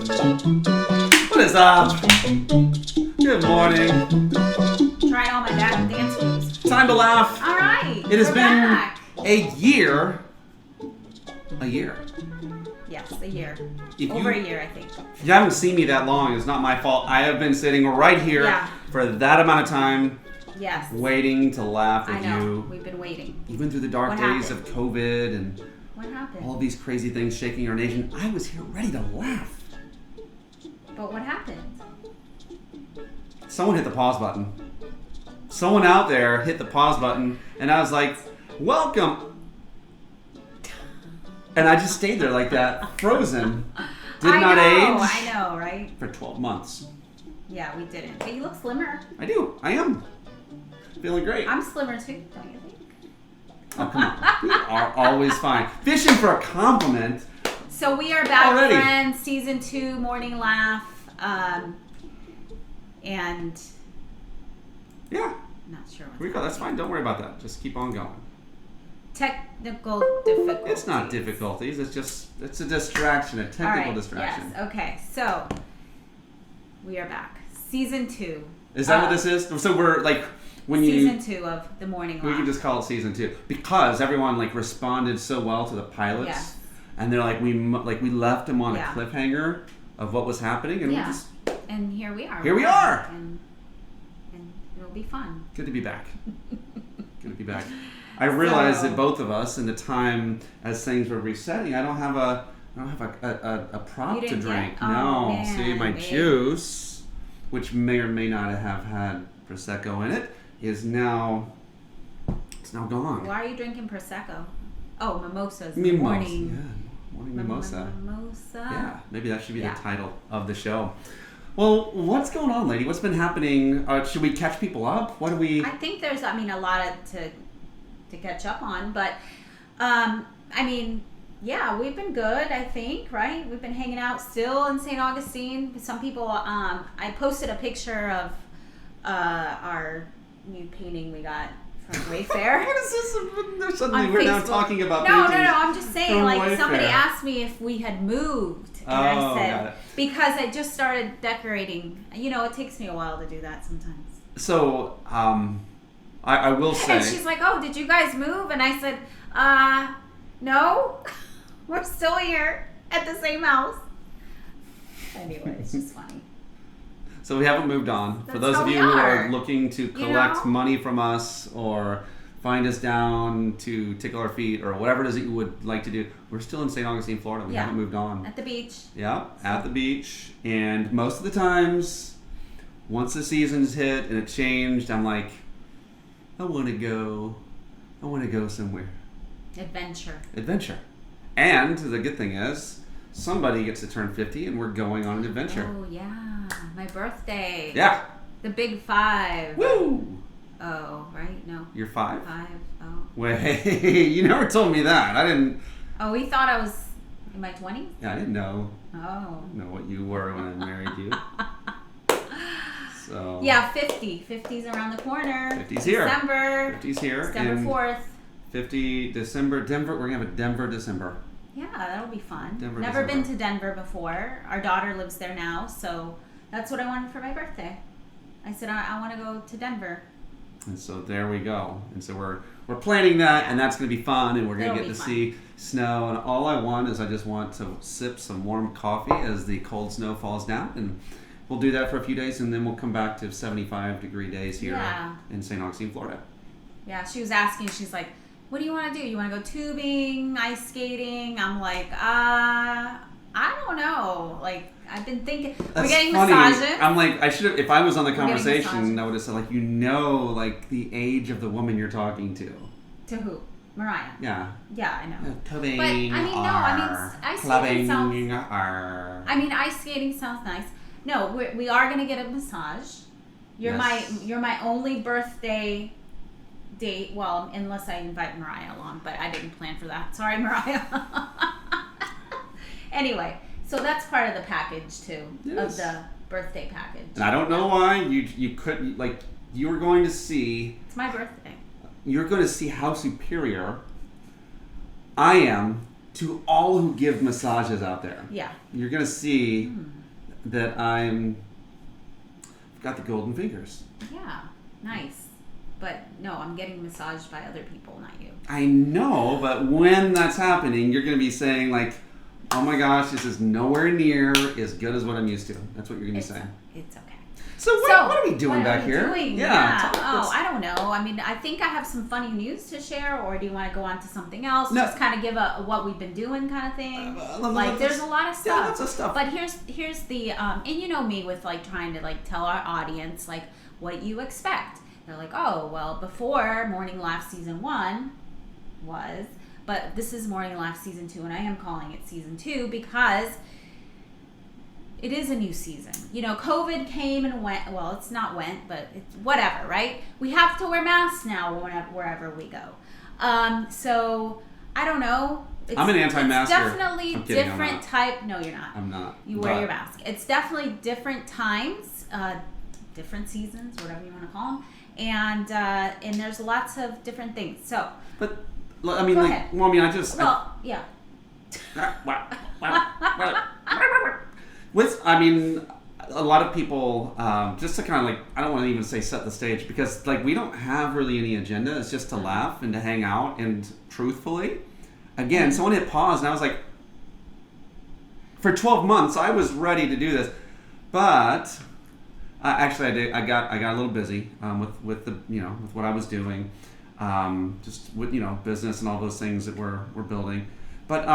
What is up? Good morning. Trying all my dance moves. Time to laugh. All right. It has we're been back. a year. A year. Yes, a year. If Over you- a year, I think. If you haven't seen me that long, it's not my fault. I have been sitting right here Yeah. for that amount of time, Yes. waiting to laugh with I know. you. We've been waiting. Even through the dark What days happened? of COVID and What happened? all these crazy things shaking our nation, I was here ready to laugh. But what happened? Someone hit the pause button. Someone out there hit the pause button, and I was like, welcome. And I just stayed there like that, frozen. Did not age I know, right? for 12 months. Yeah, we didn't. But you look slimmer. I do. I am. Feeling great. I'm slimmer too, don't you think? Oh, come on. We are always fine. Fishing for a compliment. So we are back, Already. friends. Season 2, Morning Laugh. And Yeah. I'm not sure what's Here we go. That's happening. fine. Don't worry about that. Just keep on going. Technical difficulties. It's not difficulties. It's a distraction, a technical All right, distraction. Yes. Okay. So we are back. Season 2. Is that what this is? So we're like, when Season 2 of the Morning we Laugh. can just call it season 2 because everyone like responded so well to the pilots, Yes. and they're like we left them on Yeah. a cliffhanger of what was happening, and we Yeah. just And here we are. Here we are. And it'll be fun. good to be back. Good to be back. I realized So- that both of us, in the time as things were resetting, I don't have a prop You to didn't drink. yet? Oh, No, man, see my babe. juice, which may or may not have had prosecco in it, is now gone. Why are you drinking Prosecco? Oh, mimosas. Mimosa. Morning. Yeah, morning mimosa. Mimosa. Yeah, maybe that should be Yeah. the title of the show. Well, what's going on, lady? What's been happening? Should we catch people up? What do we? I think there's, a lot to catch up on, but, yeah, we've been good, I think, right? We've been hanging out still in St. Augustine. Some people, I posted a picture of our new painting we got from Wayfair. What is this? Suddenly on we're now Facebook. talking about No, paintings. I'm just saying, from like, somebody Wayfair. asked me if we had moved, and Oh, I got said, it. because I just started decorating. You know, it takes me a while to do that sometimes. So, I will say. And she's like, oh, did you guys move? And I said, no, we're still here at the same house. Anyway, it's just funny. So we haven't moved on. For That's those how of we you who are are. looking to You collect know? money from us or find us down to tickle our feet or whatever it is that you would like to do, we're still in St. Augustine, Florida. We Yeah. haven't moved on. At the beach. Yeah, at the beach. And most of the times, once the season's hit and it changed, I'm like, I want to go somewhere. Adventure. Adventure. And the good thing is, somebody gets to turn 50 and we're going on an adventure. Oh, yeah. My birthday. Yeah. The big 5. Woo! Oh, right? No. You're 5? 5. Oh. Wait, you never told me that. I didn't. Oh, we thought I was in my 20s? Yeah, I didn't know. Oh. What you were when I married you. So. Yeah, 50. 50's around the corner. 50's here. December. 50's here. December and 4th. 50 December. Denver. We're gonna have a Denver December. Yeah, that'll be fun. Denver, Never December. been to Denver before. Our daughter lives there now, so that's what I wanted for my birthday. I said I want to go to Denver. And so there we go. And so we're planning that, and that's gonna be fun, and we're gonna It'll get be to fun. see snow. And all I want is I just want to sip some warm coffee as the cold snow falls down, and we'll do that for a few days, and then we'll come back to 75-degree days here Yeah. in St. Augustine, Florida. Yeah, she was asking, she's like, what do you want to do? You want to go tubing, ice skating? I'm like, I don't know. Like, I've been thinking, we're That's getting funny. massages. I'm like, I should have, if I was on the getting conversation, massages. I would have said, like, like the age of the woman you're talking to. To who? Mariah. Yeah. Yeah, I know. Tubing, But, I mean, no, ice skating clubbing, sounds- are. I mean, ice skating sounds nice. No, we are gonna get a massage. You're Yes. my only birthday date. Well, unless I invite Mariah along, but I didn't plan for that. Sorry, Mariah. Anyway, so that's part of the package too Yes. of birthday package. And I don't know why you couldn't, like, you were going to see. It's my birthday. You're going to see how superior I am to all who give massages out there. Yeah. You're going to see that I've got the golden fingers. Yeah. Nice. But no, I'm getting massaged by other people, not you. I know, but when that's happening, you're going to be saying, like, oh my gosh, this is nowhere near as good as what I'm used to. That's what you're going to be saying. It's okay. So what are we doing back here? Yeah. Oh, I don't know. I mean, I think I have some funny news to share, or do you want to go on to something else? No. Just kind of give a what we've been doing kind of thing. Like, there's a lot of stuff. Yeah, lots of stuff. But here's the and you know me with like trying to like tell our audience like what you expect. They're like, oh well, before Morning Laugh season 1 was, but this is Morning Laugh season 2, and I am calling it season 2 because it is a new season. You know, COVID came and went. Well, it's not went, but it's whatever, right? We have to wear masks now wherever we go. So, I don't know. I'm an anti-masker. It's definitely different type. No, you're not. I'm not. You wear your mask. It's definitely different times, different seasons, whatever you want to call them. And there's lots of different things. So. But, I mean, go like, ahead. well, I mean, I just. Well, yeah. I mean, a lot of people, just to kind of like, I don't want to even say set the stage, because like we don't have really any agenda. It's just to laugh and to hang out. And truthfully, again, someone hit pause and I was like, for 12 months, I was ready to do this. But actually I got a little busy with the, with what I was doing, just with, business and all those things that we're building. But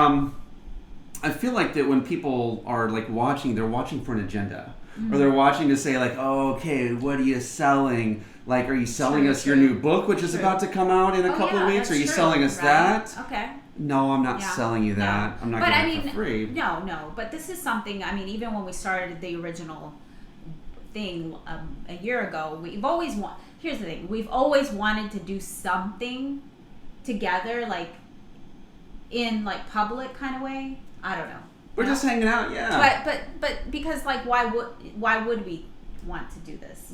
I feel like that when people are like watching, they're watching for an agenda, or they're watching to say like, oh, okay, what are you selling? Like, are you selling us your new book, which is about to come out in a couple of weeks? Are you selling us that? Okay. No, I'm not selling you that. No. I'm not giving it for free. No. But this is something. I mean, even when we started the original thing a year ago, we've always Here's the thing: we've always wanted to do something together, like in like public kind of way. I don't know. We're just hanging out, yeah. But because like why would we want to do this?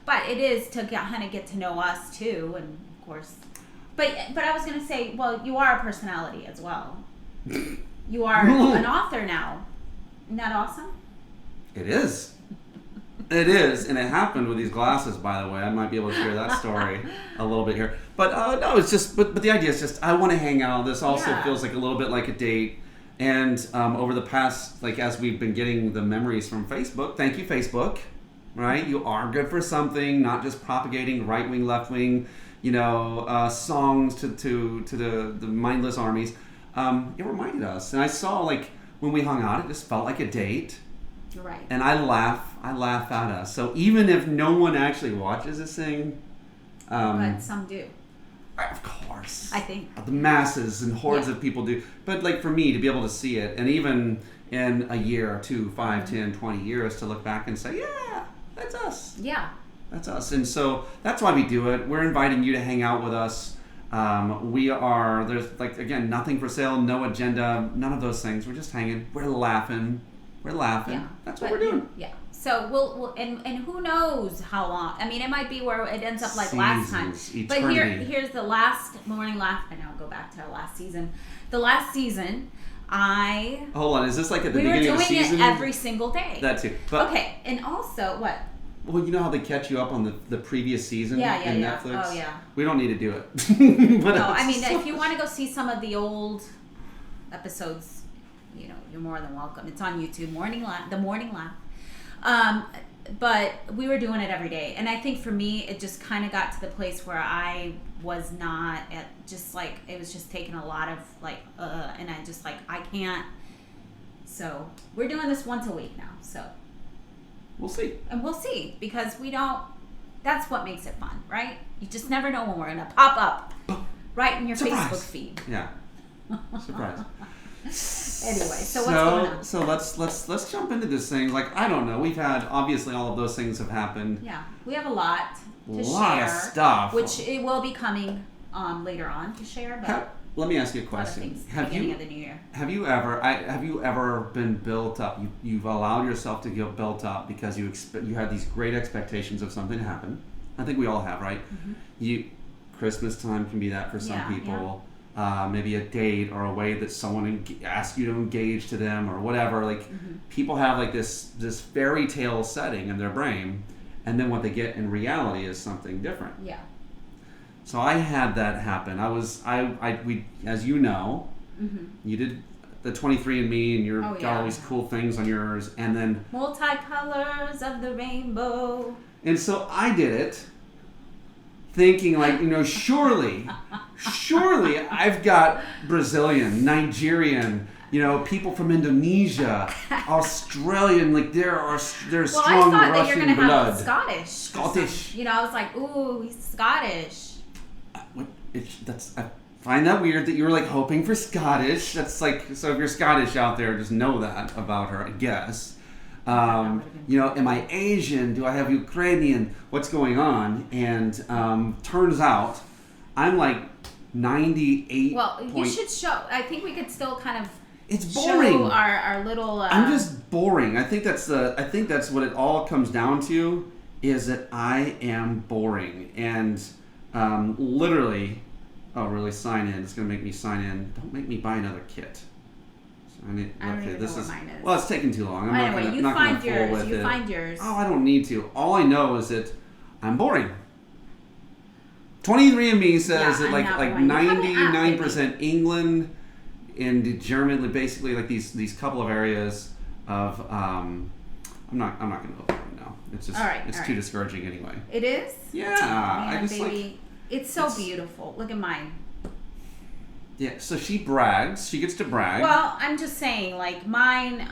But it is to kind of get to know us too, and of course. But I was gonna say, well, you are a personality as well. You are an author now. Isn't that awesome? It is. It is, and it happened with these glasses, by the way. I might be able to share that story a little bit here. But no, it's just, but the idea is just, I want to hang out. This also feels like a little bit like a date. And over the past, like as we've been getting the memories from Facebook, thank you, Facebook, right? You are good for something, not just propagating right-wing, left-wing, songs to the mindless armies. It reminded us. And I saw, like, when we hung out, it just felt like a date. Right. And I laugh at us. So even if no one actually watches this thing, but some do. Of course. I think the masses and hordes of people do. But like for me to be able to see it, and even in a year or 2, 5, 10, 20 years to look back and say, yeah, that's us. Yeah. That's us. And so that's why we do it. We're inviting you to hang out with us. There's like, again, nothing for sale, no agenda, none of those things. We're just hanging. We're laughing. Yeah. That's what we're doing. Yeah. So we'll and who knows how long. I mean, it might be where it ends up like last time. Eternity. But here's the last Morning Laugh. I know, go back to our last season. The last season, Hold on, is this like at the beginning of the season? We were doing it every single day. That too. But, okay, and also what? Well, you know how they catch you up on the previous season in Netflix? Oh, yeah. We don't need to do it. But no, I mean, if you want to go see some of the old episodes, you're more than welcome. It's on YouTube, The Morning Laugh. But we were doing it every day. And I think for me, it just kind of got to the place where I was not it was just taking a lot of and I just I can't. So we're doing this once a week now. So we'll see. And we'll see, because that's what makes it fun, right? You just never know when we're going to pop up right in your Surprise. Facebook feed. Yeah. Surprise. Anyway, so what's going on? So let's jump into this thing. Like, I don't know. We've had, obviously, all of those things have happened. Yeah, we have a lot to share. A lot of stuff. Which it will be coming later on to share. But let me ask you a other question. things. Have Beginning you of the new year. have you ever been built up? You've allowed yourself to get built up because you had these great expectations of something to happen. I think we all have, right? Christmas time can be that for some Yeah, people. Maybe a date or a way that someone asks you to engage to them or whatever. Like people have like this fairy tale setting in their brain, and then what they get in reality is something different. Yeah. So I had that happen. We, as you know, you did the 23andMe, and you got all these cool things on yours, and then multicolors of the rainbow. And so I did it, thinking like, surely I've got Brazilian, Nigerian, people from Indonesia, Australian, like there's strong I thought that Russian you're gonna blood. have Scottish. Scottish. I was like, ooh, he's Scottish. I find that weird that you were like hoping for Scottish. That's like, so if you're Scottish out there, just know that about her, I guess. Am I Asian? Do I have Ukrainian? What's going on? And turns out I'm like 98. Well, you should show. I think we could still kind of. It's boring. Show our little. I'm just boring. I think that's what it all comes down to, is that I am boring, and literally, really sign in. It's gonna make me sign in. Don't make me buy another kit. I don't even know what mine is. Well, it's taking too long. You find yours. Oh, I don't need to. All I know is that I'm boring. 23andMe says that like 99% England and Germany, basically like these couple of areas of I'm not going to open it now. It's just it's too discouraging anyway. It is? Yeah, Man, baby. It's so beautiful. Look at mine. Yeah, so she brags. She gets to brag. Well, I'm just saying, like mine,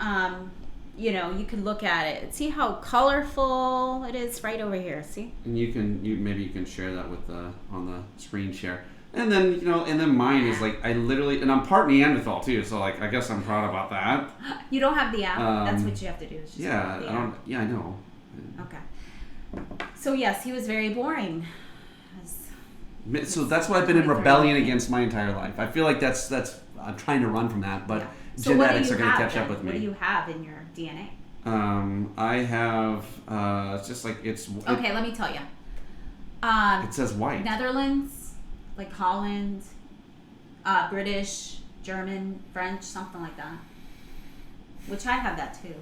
you can look at it. See how colorful it is right over here. See? And maybe you can share that with on the screen share. And then mine is like and I'm part Neanderthal too. So like I guess I'm proud about that. You don't have the app. That's what you have to do. Is just yeah, I don't. Yeah, I know. Okay. So yes, he was very boring. So that's why I've been in rebellion against my entire life. I feel like that's I'm trying to run from that, but genetics are going to catch up with me. What do you have in your DNA? I have it's just like okay, let me tell you. It says white. Netherlands, like Holland, British, German, French, something like that. Which I have that too.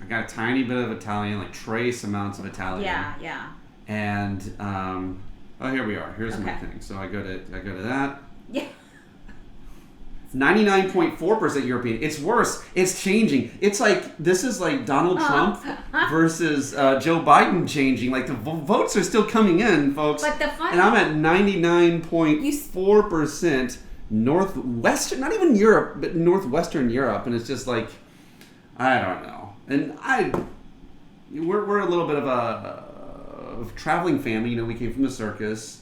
I got a tiny bit of Italian, like trace amounts of Italian. Yeah. And here we are. Here's my thing. So I go to that. Yeah. 99.4% European. It's worse. It's changing. It's like this is like Donald Trump versus Joe Biden changing. Like the votes are still coming in, folks. But the fun. And I'm at 99.4% northwestern, not even Europe, but northwestern Europe, and it's just like I don't know. And we're a little bit of a traveling family. We came from the circus.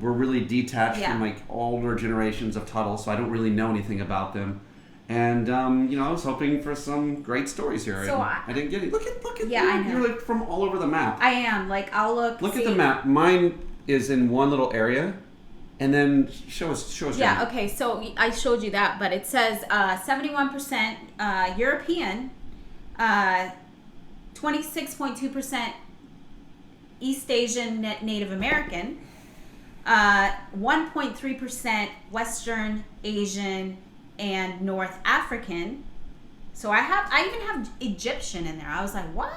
We're really detached from like older generations of Tuttle, so I don't really know anything about them. And I was hoping for some great stories here. So I didn't get it. Look at yeah, I know. You're like from all over the map. I am. Like I'll look. Look at the map. Mine is in one little area, and then show us. Yeah. Okay. So I showed you that, but it says 71% European, 26.2% East Asian Native American. 1.3% Western Asian and North African. So I even have Egyptian in there. I was like, what?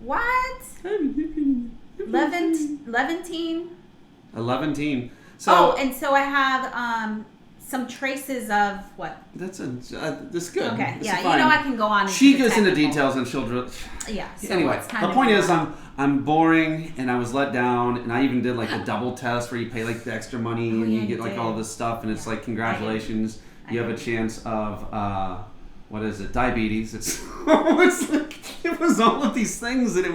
What? 11. So and so I have some traces of what? That's good. Okay, this yeah, I can go on. She goes into details and she'll. Yeah. So anyway, the point is, I'm boring and I was let down, and I even did like a double test where you pay like the extra money and you get like all this stuff, and it's like congratulations, you have a chance of what is it? Diabetes. It's it was all of these things that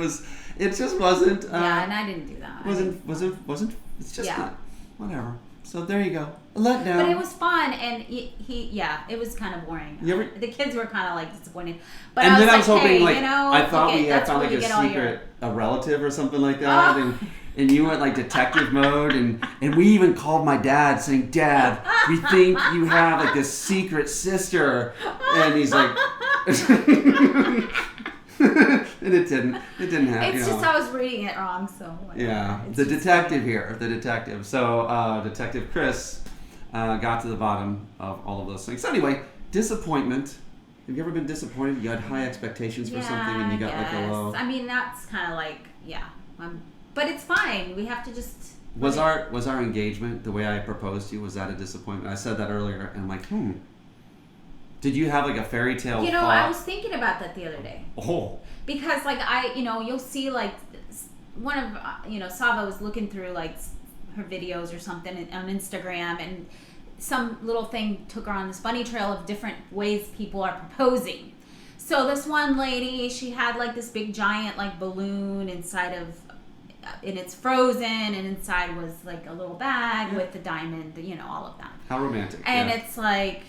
it just wasn't. And I didn't do that. Wasn't. It's just not. Whatever. So there you go. A letdown. But it was fun, and it was kind of boring. The kids were kind of like disappointed. But I was like, hoping hey, I thought we had found like a relative or something like that, and you went like detective mode, and we even called my dad saying, "Dad, we think you have like this secret sister," and he's like, and it didn't happen. It's just I was reading it wrong, so whatever. Yeah, It's the just detective funny. here, the detective. So Detective Chris got to the bottom of all of those things. So anyway, disappointment. Have you ever been disappointed? You had high expectations for something and you got like a low. I mean, that's kind of like, yeah. But it's fine. We have to just. Was our engagement the way I proposed to you? Was that a disappointment? I said that earlier, and I'm like, Did you have like a fairy tale? You know, thought? I was thinking about that the other day. Oh. Because like you'll see like one of Sava was looking through like her videos or something on Instagram, and some little thing took her on this bunny trail of different ways people are proposing. So this one lady, she had like this big giant like balloon inside of, and it's frozen, and inside was like a little bag with the diamond, all of that. How romantic. And yeah. it's like,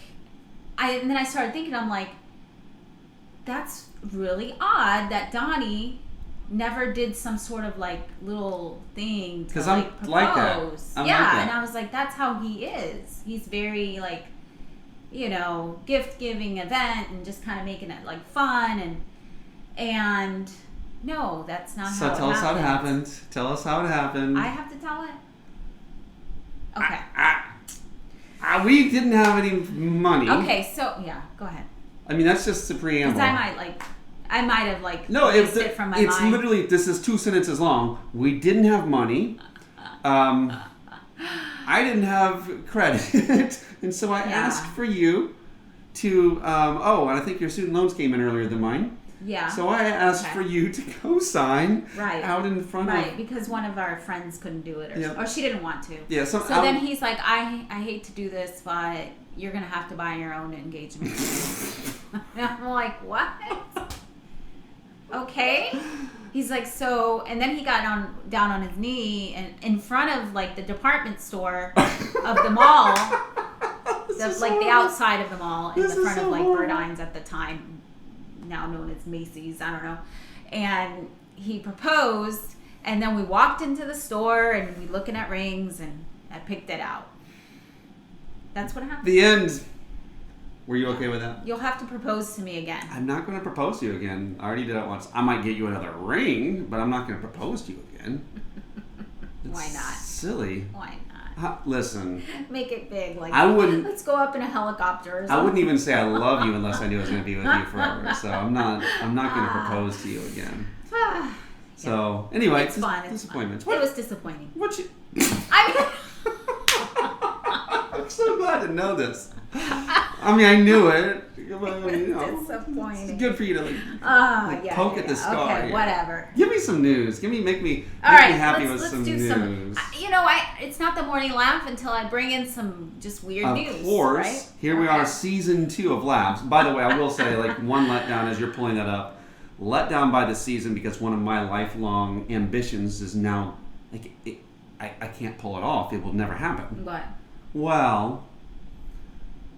and then I started thinking, I'm like, that's really odd that Donnie never did some sort of like little thing to like propose. Like that. I'm yeah, like that. and I was like, that's how he is. He's very like, gift giving event and just kind of making it like fun and no, that's not So how tell it us how it happened. happened. Tell us how it happened. I have to tell it. Okay. We didn't have any money. Okay, so yeah, go ahead. I mean, that's just the preamble. Because I might have like No, missed it from my it's mind. literally, this is 2 sentences long. We didn't have money. I didn't have credit. And so I asked for you to, and I think your student loans came in earlier than mine. Yeah. So I asked for you to co-sign out in front of... Right, because one of our friends couldn't do it, or she didn't want to. Yeah, so then he's like, I hate to do this, but you're going to have to buy your own engagement ring. And I'm like, what? Okay. He's like, so, and then he got down on his knee and in front of like the department store of the mall, the outside of the mall, in the front of like Birdine's at the time, now known as Macy's, I don't know. And he proposed, and then we walked into the store and we looking at rings, and I picked it out. That's what happened. The end. Were you okay with that? You'll have to propose to me again. I'm not going to propose to you again. I already did it once. I might get you another ring, but I'm not going to propose to you again. Why not? Silly. Why not? Listen. Make it big. Like, I wouldn't. Let's go up in a helicopter or something. I wouldn't even say I love you unless I knew I was going to be with you forever. So I'm not going to propose to you again. So anyway, it's fun. Disappointments. It was disappointing. What you? I'm so glad to know this. I mean, I knew it. Disappointing. It's good for you to poke at the scar. Okay, here. whatever. Give me some news. Make me happy with some news. It's not the morning laugh until I bring in some just weird news. Of course. Right? Here we are, season 2 of Laughs. By the way, I will say, one letdown as you're pulling that up. Let down by the season because one of my lifelong ambitions is now, I can't pull it off. It will never happen. What? Well,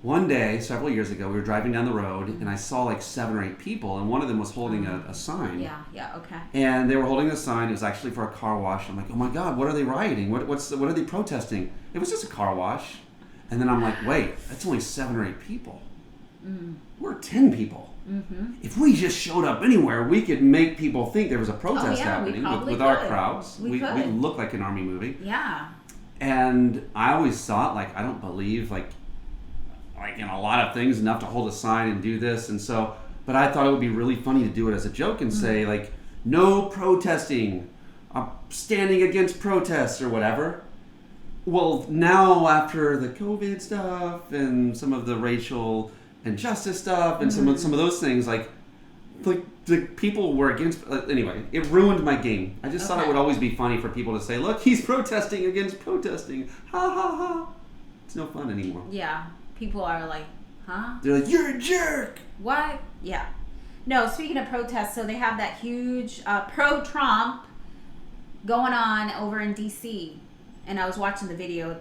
one day, several years ago, we were driving down the road, and I saw 7 or 8 people, and one of them was holding a sign. Yeah, okay. And they were holding a sign. It was actually for a car wash. I'm like, oh my God, what are they rioting? What are they protesting? It was just a car wash. And then I'm like, wait, that's only 7 or 8 people. Mm. We're 10 people. Mm-hmm. If we just showed up anywhere, we could make people think there was a protest happening with our crowds. We could. We look like an army movie. Yeah. And I always thought, I don't believe, in a lot of things enough to hold a sign and do this. And so, but I thought it would be really funny to do it as a joke and say, no protesting. I'm standing against protests or whatever. Well, now after the COVID stuff and some of the racial injustice stuff and some of those things, the people were against. Anyway, it ruined my game. I just thought it would always be funny for people to say, "Look, he's protesting against protesting." Ha ha ha! It's no fun anymore. Yeah, people are like, "Huh?" They're like, "You're a jerk." What? Yeah. No. Speaking of protests, so they have that huge pro-Trump going on over in D.C. And I was watching the video,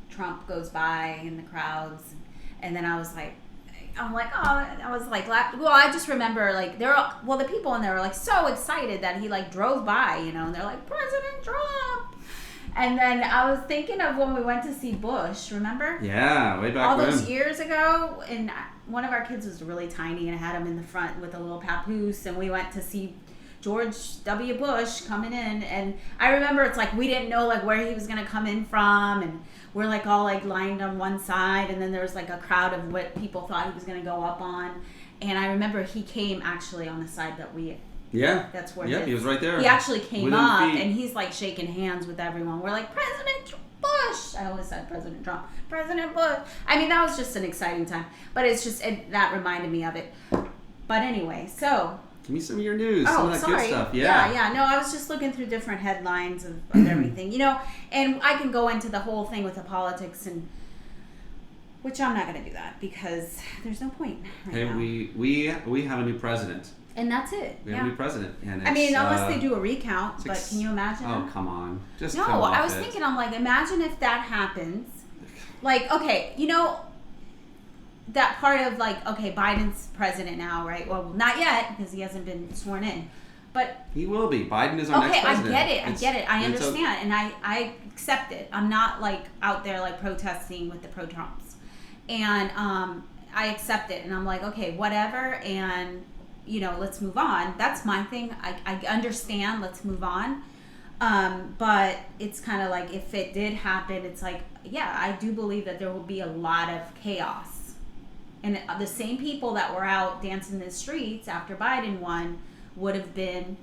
Trump goes by in the crowds, and then I was like, well, I just remember, the people in there were, so excited that he, drove by, and they're like, President Trump, And then I was thinking of when we went to see Bush, remember? Yeah, way back all when. those years ago, and one of our kids was really tiny and had him in the front with a little papoose, and we went to see George W. Bush coming in, and I remember it's like we didn't know like where he was gonna come in from, and we're like all like lined on one side, and then there was like a crowd of what people thought he was gonna go up on, and I remember he came actually on the side that we. Yeah. That's where he was right there. He actually came Within up feet. and he's like shaking hands with everyone. We're like, President Bush. I always said President Trump. President Bush. I mean, that was just an exciting time. But it's just, that reminded me of it. But anyway, so. Give me some of your news. Some of that sorry. good stuff. Yeah. No, I was just looking through different headlines of everything. You know, and I can go into the whole thing with the politics and. Which I'm not going to do that because there's no point right now. We have a new president. And that's it. We have a new president. And it's, I mean, unless they do a recount, but can you imagine? Oh, come on. Just no, come off I was it. thinking, I'm like, imagine if that happens. Like, okay, you know, that part of like, okay, Biden's president now, right? Well, not yet because he hasn't been sworn in. But he will be. Biden is our next president. Okay, I get it. I understand. And I accept it. I'm not like out there like protesting with the pro-Trumps. And I accept it. And I'm like, okay, whatever. And you know, let's move on. That's my thing. I understand. Let's move on. But it's kind of like if it did happen, it's like, yeah, I do believe that there will be a lot of chaos. And the same people that were out dancing in the streets after Biden won would have been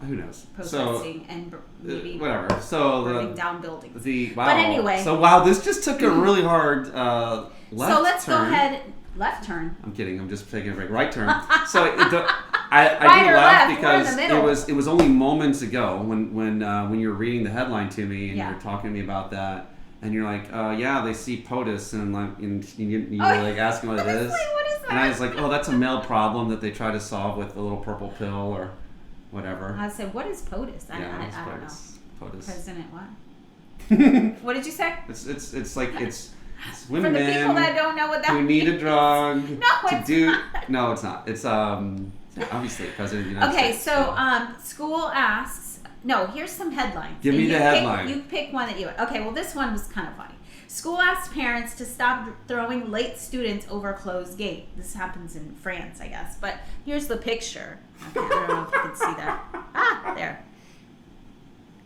who knows protesting and maybe whatever. So burning down buildings. Wow. But anyway. So wow, this just took a really hard left So let's turn. go ahead. Left turn. I'm kidding. I'm just taking a break. Right turn. So I do Right or laugh left? We're in the because middle. it was only moments ago when you were reading the headline to me and Yeah. you were talking to me about that, and you're like, yeah, they see POTUS, and like, and you were like asking what it is, Like, what is that? and I was like, oh, that's a male problem that they try to solve with a little purple pill or whatever. I said, what is POTUS? I don't know. POTUS. President what? What did you say? It's like it's For women the people that don't know what that who need a means. drug No, it's not. No, it's not. It's obviously President of the United Okay, States. so school asks. No, here's some headlines. Give And me the headline. You pick one that you. Okay, well this one was kind of funny. School asks parents to stop throwing late students over closed gate. This happens in France, I guess. But here's the picture. Okay, I don't know if you can see that. There.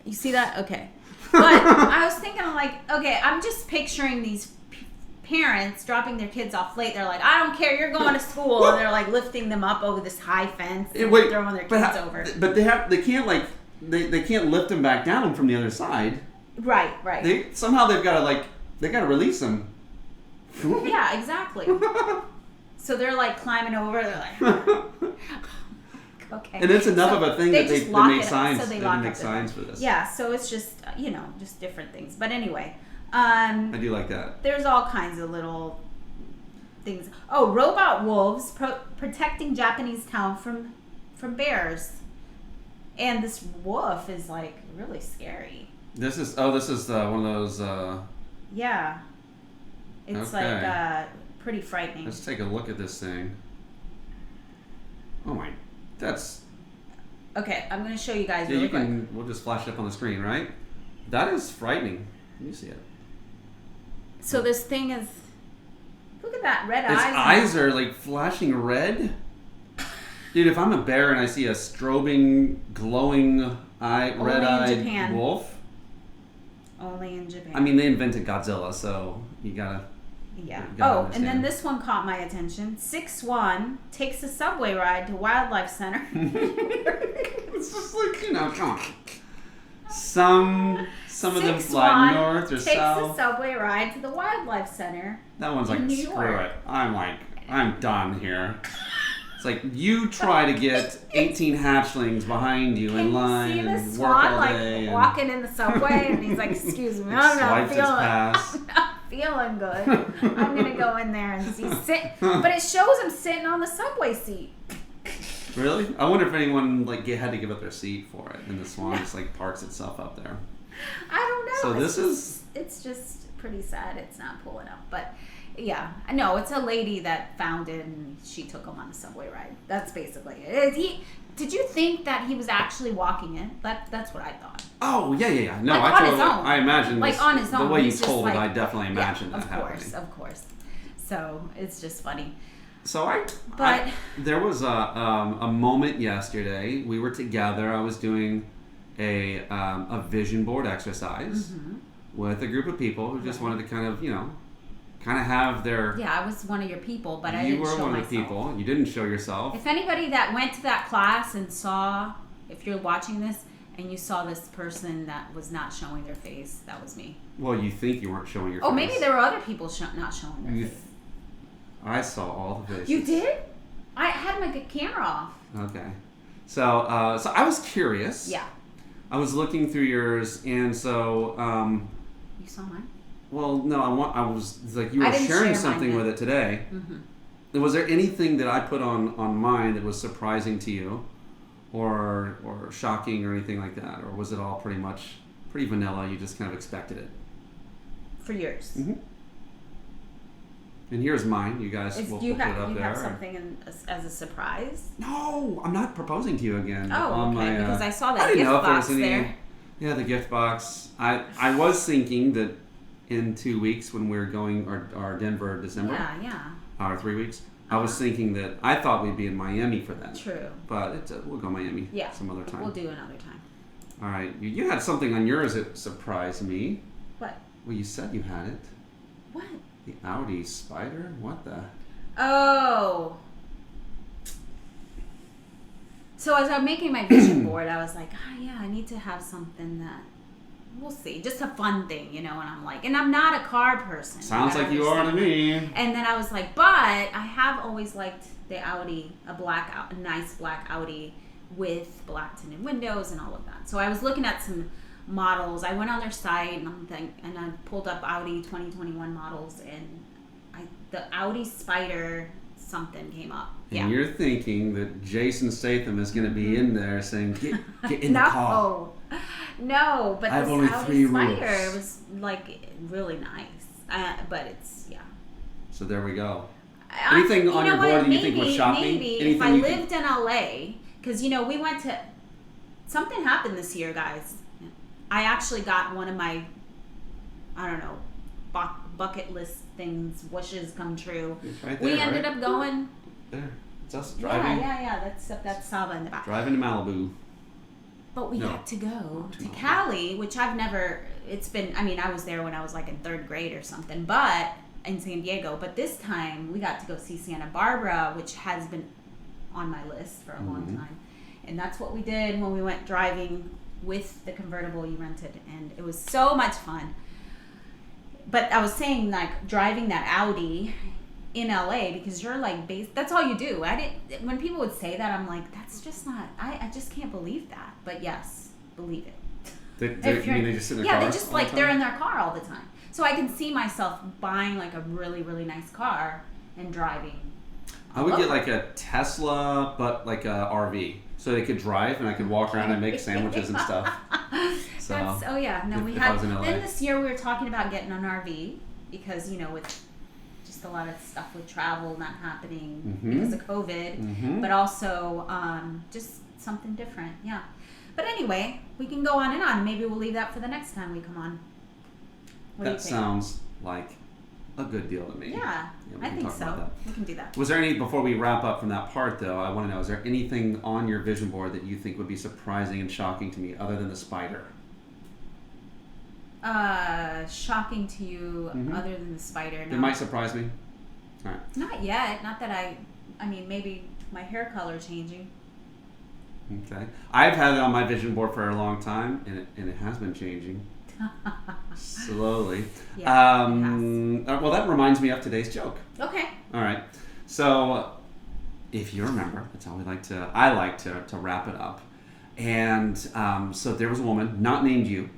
You see that? Okay. But I was thinking, I'm like, okay, I'm just picturing these parents dropping their kids off late. They're like, I don't care, you're going to school, and they're like lifting them up over this high fence and throwing their kids over. But they can't like they can't lift them back down from the other side. Right. They've got to release them. Yeah, exactly. So they're like climbing over. They're like, okay. And it's enough of a thing that they make signs. So they make signs for this. Yeah, so it's just just different things. But anyway, I do like that. There's all kinds of little things. Oh, robot wolves protecting Japanese town from bears, and this wolf is like really scary. This is one of those. Yeah, it's okay. like pretty frightening. Let's take a look at this thing. Oh my, that's. Okay, I'm going to show you guys Yeah, really quick. We'll just flash it up on the screen, right? That is frightening. Let me see it. So this thing is. Look at that red Its eyes. eyes are like flashing red. Dude, if I'm a bear and I see a strobing, glowing red-eyed Japan. wolf. Only in Japan. I mean, they invented Godzilla, so you gotta. Yeah. You gotta Oh, understand. and then this one caught my attention. 6-1 takes a subway ride to wildlife center. It's just like, come on. Some of them fly north or takes south. a subway ride to the wildlife center. That one's like, in New screw York. it. I'm done here. It's like, you try to get 18 hatchlings behind you in line Can you see and the work swan all like day. And walking in the subway and he's like, excuse me, I'm not swipes his pass. feeling good. I'm gonna go in there and but it shows him sitting on the subway seat. Really? I wonder if anyone had to give up their seat for it, and the swan just parks itself up there. I don't know. So it's just pretty sad. It's not pulling up, but yeah, I know it's a lady that found it and she took him on a subway ride. That's basically it. Did you think that he was actually walking it? That's what I thought. Oh, yeah. No, like I on totally, his own. I imagine like this, on his own. the way you He's just told like, it, I definitely imagined that happening. Of course. So it's just funny. So there was a moment yesterday. We were together. I was doing a vision board exercise with a group of people who just wanted to kind of have their. Yeah, I was one of your people, but I you didn't show myself. were one of the people. You didn't show yourself. If anybody that went to that class and saw, if you're watching this and you saw this person that was not showing their face, that was me. Well, you think you weren't showing your face. Oh, maybe there were other people not showing their face. I saw all the faces. You did? I had my camera off. Okay. So I was curious. Yeah. I was looking through yours, and so. You saw mine? Well, no. I was like, you were sharing share something with it today. Mm-hmm. Was there anything that I put on mine that was surprising to you, or shocking, or anything like that, or was it all pretty vanilla? You just kind of expected it. For yours. Mm-hmm. And here's mine. You guys will put it up there. You have something as a surprise? No, I'm not proposing to you again. Oh, okay. Because I saw that gift box there. Yeah, the gift box. I was thinking that in 2 weeks when we're going our Denver December. Yeah. Or 3 weeks. I was thinking that I thought we'd be in Miami for that. True. But we'll go Miami some other time. We'll do another time. All right. You had something on yours that surprised me. What? Well, you said you had it. What? The Audi Spider? What the? Oh. So as I'm making my vision board, I was like, I need to have something that, we'll see. Just a fun thing, and I'm like, and I'm not a car person. Sounds like you are to me. And then I was like, but I have always liked the Audi, a nice black Audi with black tinted windows and all of that. So I was looking at some models. I went on their site and I pulled up Audi 2021 models, and the Audi Spider something came up. And you're thinking that Jason Statham is going to be in there saying, get in the car. No, but I have this only Audi 3 Spider rules. was like really nice. But it's, So there we go. Anything on your board that you think was shocking? Maybe if I lived in LA, because we went to, something happened this year, guys. I actually got one of my, I don't know, bucket list things, wishes come true. It's right there, we ended up going. There. It's us driving. Yeah. That's Saba in the back. Driving to Malibu. But we got to go to Cali, which I've never, I was there when I was like in 3rd grade or something, but in San Diego. But this time we got to go see Santa Barbara, which has been on my list for a long time. And that's what we did when we went driving with the convertible you rented, and it was so much fun. But I was saying, like, driving that Audi in LA, because you're like that's all you do. When people would say that, I'm like, that's just not, I just can't believe that. But yes, believe it. They just sit in their car? Yeah, they just they're in their car all the time. So I can see myself buying like a really, really nice car and driving. I would get like a Tesla, but like a RV. So they could drive and I could walk around and make sandwiches and stuff. So Then this year we were talking about getting an RV because, with just a lot of stuff with travel not happening because of COVID, but also just something different. Yeah. But anyway, we can go on and on. Maybe we'll leave that for the next time we come on. What do you think? Sounds like a good deal to me. Yeah, I think so. We can do that. Was there any, before we wrap up from that part though, I want to know, is there anything on your vision board that you think would be surprising and shocking to me other than the spider? Shocking to you other than the spider? No. It might surprise me. All right. Not yet. Not that maybe my hair color changing. Okay. I've had it on my vision board for a long time, and it has been changing. Slowly. Yeah, well, that reminds me of today's joke. Okay. All right. So, if you remember, that's how I like to wrap it up. And so there was a woman, not named you,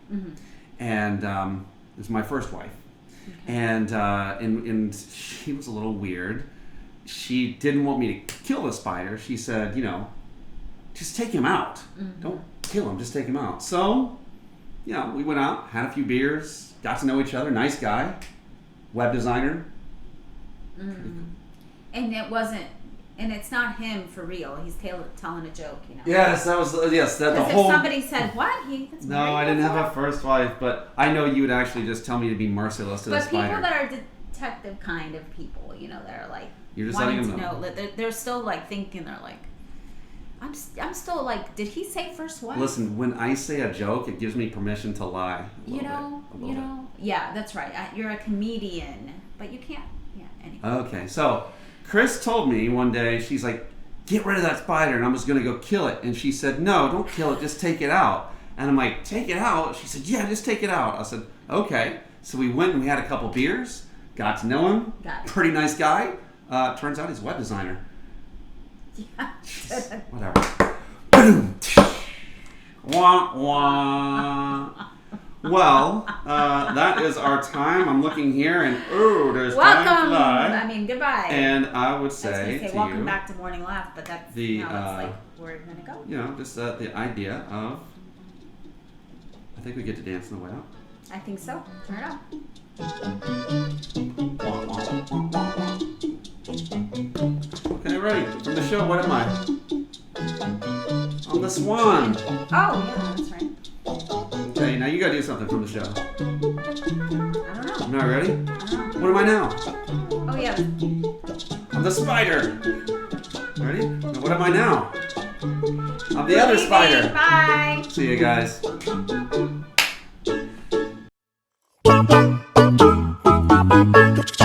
and it was my first wife. Okay. And she was a little weird. She didn't want me to kill the spider. She said, just take him out. Don't kill him, just take him out. So, we went out, had a few beers, got to know each other. Nice guy, web designer. And it wasn't And it's not him for real. He's telling a joke, you know. Yes, that was that the Because whole. if somebody said, "What? He gets No, married I didn't before?" have a first wife, but I know you would actually just tell me to be merciless to the But spider. people that are detective kind of people, you know, that are like You're just wanting letting to them know. They're still like thinking. They're like, I'm still like, did he say first wife? Listen, when I say a joke, it gives me permission to lie. A little bit. Yeah, that's right. You're a comedian, but you can't. Yeah. Anyway. Okay, so Chris told me one day, she's like, get rid of that spider, and I was going to go kill it. And she said, no, don't kill it, just take it out. And I'm like, take it out? She said, yeah, just take it out. I said, okay. So we went and we had a couple beers, got to know him. Got it. Pretty nice guy. Turns out he's a web designer. Yeah. Whatever. Wah, wah. Well, that is our time. I'm looking here, and there's time Welcome. fly. I mean, goodbye. And I would I was say gonna say to welcome you, back to Morning Laugh, but that's the, now it's like we're gonna go. you know, just the idea of, I think we get to dance on the way out. I think so. Turn it up. Okay, ready. From the show, what am I? I'm the swan. Oh yeah, that's right. Okay, now you gotta do something from the show. I don't know. I'm not ready? I don't know. What am I now? Oh yeah. I'm the spider. Ready? Now what am I now? I'm the other spider. Bye. See you guys. Thank you.